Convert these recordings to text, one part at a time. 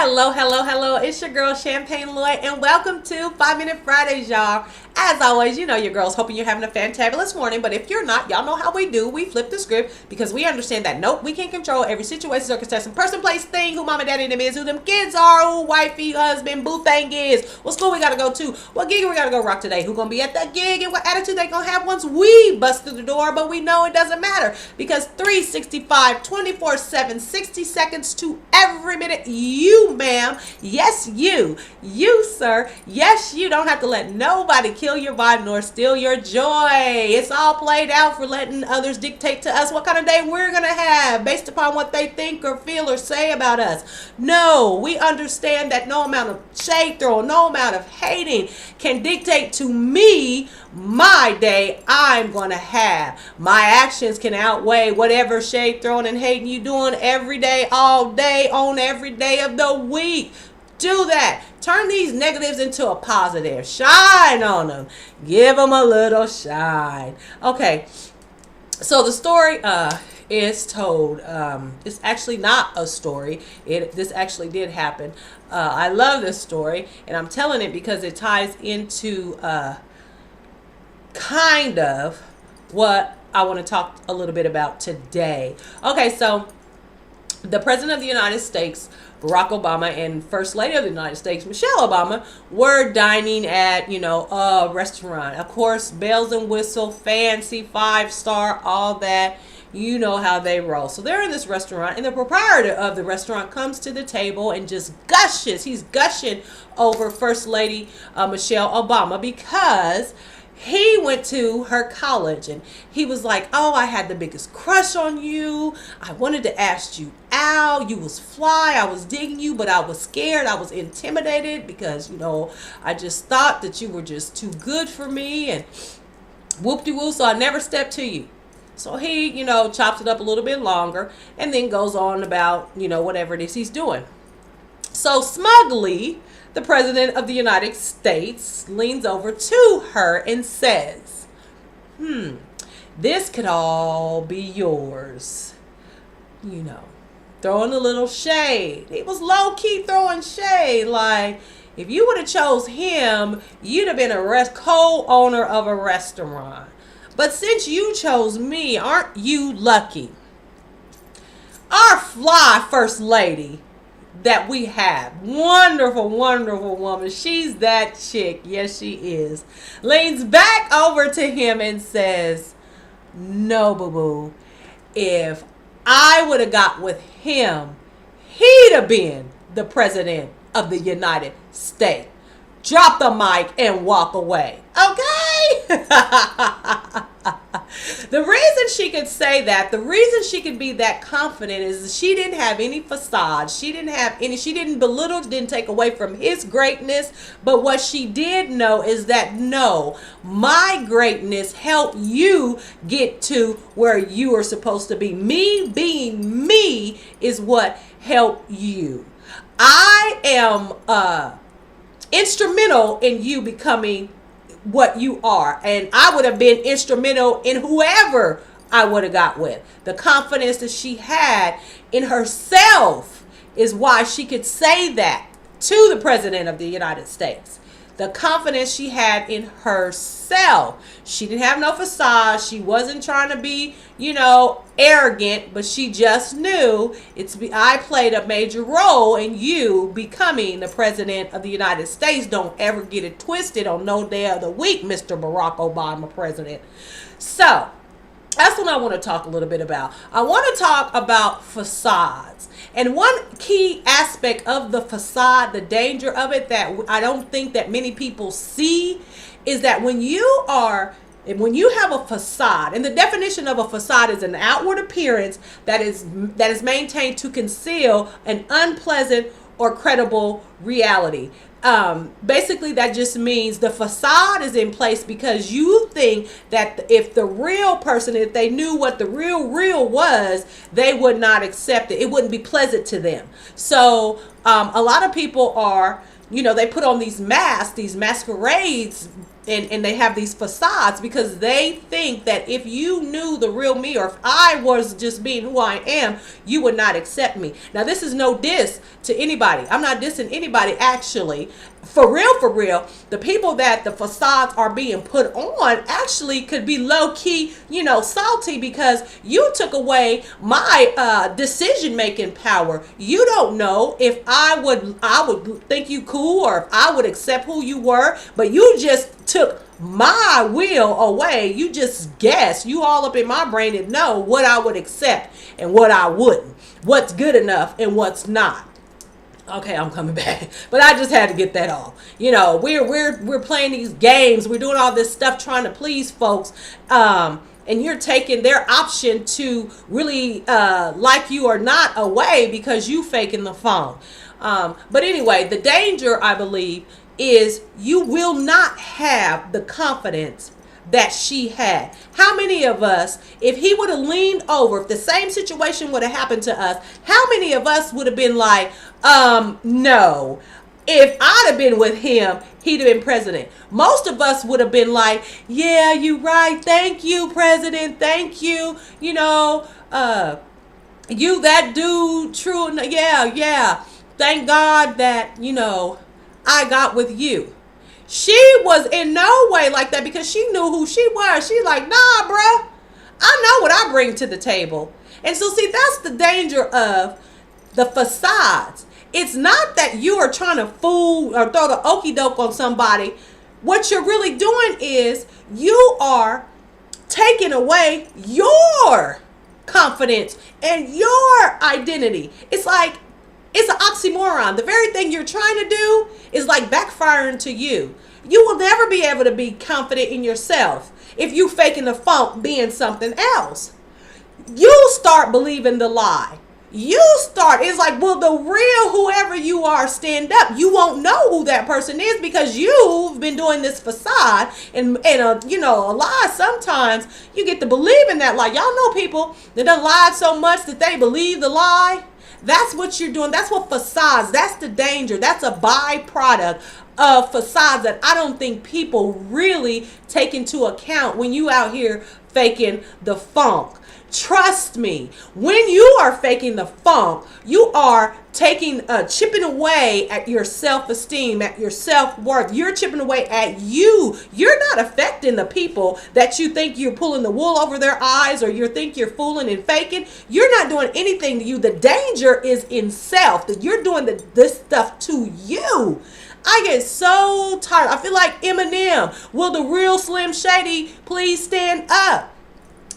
Hello, hello, hello. It's your girl Champagne Lloyd, and welcome to 5 Minute Fridays, y'all. As always, you know your girls hoping you're having a fantabulous morning, but if you're not, y'all know how we do. We flip the script because we understand that nope, we can't control every situation, circumstance, and person, place, thing, who mama, daddy, them is, who them kids are, who wifey, husband, boo thing is, what school we gotta go to, what gig we gotta go rock today, who gonna be at that gig, and what attitude they gonna have once we bust through the door. But we know it doesn't matter because 365, 24/7, 60 seconds to every minute. You, ma'am, yes, you, sir, yes, you don't have to let nobody kill your vibe nor steal your joy. It's all played out for letting others dictate to us what kind of day we're gonna have based upon what they think or feel or say about us. No, we understand that no amount of shade throwing, no amount of hating can dictate to me my day I'm gonna have. My actions can outweigh whatever shade throwing and hating you doing every day, all day, on every day of the week. Do that. Turn these negatives into a positive. Shine on them. Give them a little shine. Okay. So the story is told. It's actually not a story. This actually did happen. I love this story, and I'm telling it because it ties into kind of what I want to talk a little bit about today. Okay, so the President of the United States, Barack Obama, and First Lady of the United States, Michelle Obama, were dining at, a restaurant. Of course, bells and whistle, fancy, 5-star, all that. You know how they roll. So they're in this restaurant, and the proprietor of the restaurant comes to the table and just gushes. He's gushing over First Lady Michelle Obama because he went to her college, and he was like, oh, I had the biggest crush on you. I wanted to ask you out. You was fly. I was digging you, but I was scared. I was intimidated because, I just thought that you were just too good for me, and whoop-de-woo, so I never stepped to you. So he, chops it up a little bit longer and then goes on about, whatever it is he's doing. So smugly, the President of the United States leans over to her and says, this could all be yours. Throwing a little shade. He was low-key throwing shade. Like, if you would have chose him, you'd have been a co-owner of a restaurant. But since you chose me, aren't you lucky? Our fly First Lady that we have, wonderful, wonderful woman, she's that chick, yes she is, leans back over to him and says, no, boo-boo, if I would have got with him, he'd have been the President of the United States. Drop the mic and walk away. Okay? The reason she could say that, the reason she could be that confident is she didn't have any facade. She didn't belittle, didn't take away from his greatness. But what she did know is that, no, my greatness helped you get to where you are supposed to be. Me being me is what helped you. I am instrumental in you becoming what you are, and I would have been instrumental in whoever I would have got with. The confidence that she had in herself is why she could say that to the President of the United States. The confidence she had in herself. She didn't have no facade. She wasn't trying to be, arrogant, but she just knew I played a major role in you becoming the President of the United States. Don't ever get it twisted on no day of the week, Mr. Barack Obama, President. So that's what I want to talk a little bit about. I want to talk about facades. And one key aspect of the facade, the danger of it that I don't think that many people see, is that when you have a facade, and the definition of a facade is an outward appearance that is maintained to conceal an unpleasant or credible reality. Basically, that just means the facade is in place because you think that if the real person, if they knew what the real was, they would not accept it. It wouldn't be pleasant to them. So a lot of people are, they put on these masks, these masquerades and they have these facades because they think that if you knew the real me, or if I was just being who I am, you would not accept me. Now, this is no diss to anybody. I'm not dissing anybody, actually. For real, the people that the facades are being put on actually could be low key, salty, because you took away my decision making power. You don't know if I would think you cool, or if I would accept who you were, but you just took my will away. You just guessed. You all up in my brain and know what I would accept and what I wouldn't, what's good enough and what's not. Okay, I'm coming back, but I just had to get that off. We're playing these games. We're doing all this stuff trying to please folks, and you're taking their option to really like you or not away because you faking the phone. But anyway, the danger, I believe, is you will not have the confidence that she had. How many of us, if he would have leaned over, if the same situation would have happened to us, how many of us would have been like, no, if I'd have been with him, he'd have been president? Most of us would have been like, yeah, you right. Thank you, president. Thank you. You, that dude, true. Yeah. Thank God that, I got with you. She was in no way like that because she knew who she was. She like, nah, bruh, I know what I bring to the table. And so, see, that's the danger of the facades. It's not that you are trying to fool or throw the okie doke on somebody. What you're really doing is you are taking away your confidence and your identity. It's like, it's an oxymoron. The very thing you're trying to do is like backfiring to you. You will never be able to be confident in yourself if you faking the funk being something else. You start believing the lie. It's like, will the real whoever you are stand up? You won't know who that person is because you've been doing this facade and a lie. Sometimes you get to believe in that lie. Y'all know people that done lied so much that they believe the lie. That's what you're doing. That's what facades, that's the danger. That's a byproduct of facades that I don't think people really take into account when you out here faking the funk. Trust me, when you are faking the funk, you are chipping away at your self-esteem, at your self-worth. You're chipping away at you. You're not affecting the people that you think you're pulling the wool over their eyes, or you think you're fooling and faking. You're not doing anything to you. The danger is in self, that you're doing this stuff to you. I get so tired. I feel like Eminem. Will the real Slim Shady please stand up?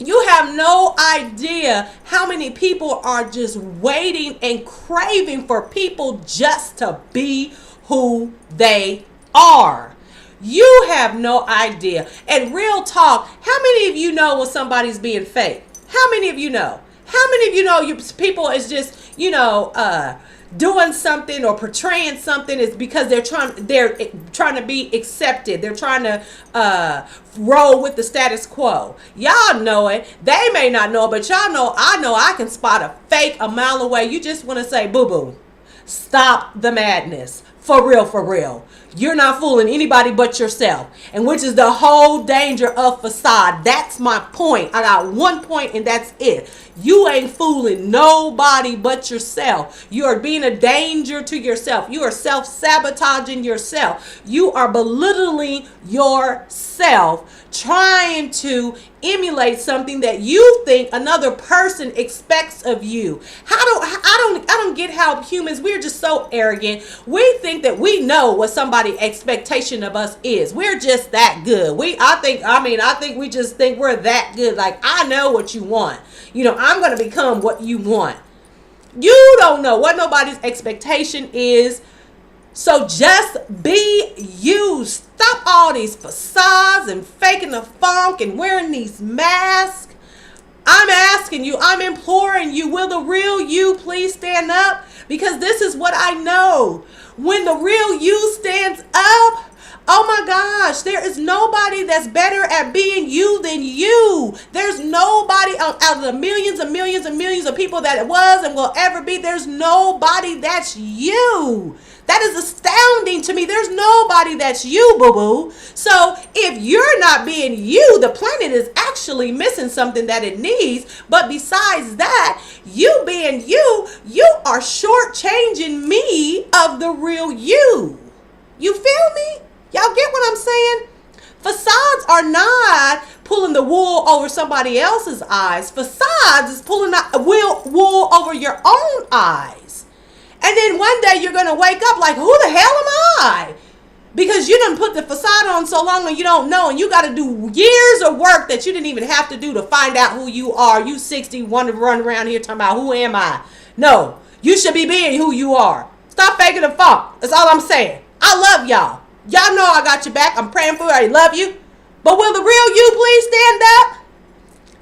You have no idea how many people are just waiting and craving for people just to be who they are. You have no idea. And real talk, how many of you know when somebody's being fake? How many of you know? How many of you know people is just, doing something or portraying something is because they're trying to be accepted. They're trying to roll with the status quo. Y'all know it. They may not know it, but y'all know I can spot a fake a mile away. You just want to say, boo-boo, stop the madness. For real. You're not fooling anybody but yourself. And which is the whole danger of facade. That's my point. I got one point and that's it. You ain't fooling nobody but yourself. You are being a danger to yourself. You are self-sabotaging yourself. You are belittling yourself, trying to emulate something that you think another person expects of you. I don't get how humans, we're just so arrogant. We think that we know what somebody's expectation of us is. We're just that good. I think we just think we're that good. Like, I know what you want. I'm going to become what you want. You don't know what nobody's expectation is. So just be you. Stop all these facades and faking the funk and wearing these masks. I'm asking you, I'm imploring you, will the real you please stand up? Because this is what I know. When the real you stands up, Oh my gosh, there is nobody that's better at being you than you. There's nobody out of the millions and millions and millions of people that it was and will ever be. There's nobody that's you. That is astounding to me. There's nobody that's you, boo-boo. So if you're not being you, the planet is actually missing something that it needs. But besides that, you being you, you are shortchanging me of the real you. You feel me? Y'all get what I'm saying? Facades are not pulling the wool over somebody else's eyes. Facades is pulling the wool over your own eyes. And then one day you're going to wake up like, who the hell am I? Because you done put the facade on so long and you don't know. And you got to do years of work that you didn't even have to do to find out who you are. You 60, want to run around here talking about who am I? No, you should be being who you are. Stop faking the funk. That's all I'm saying. I love y'all. Y'all know I got your back. I'm praying for you. I love you. But will the real you please stand up?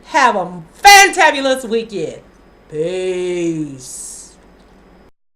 Have a fantabulous weekend. Peace.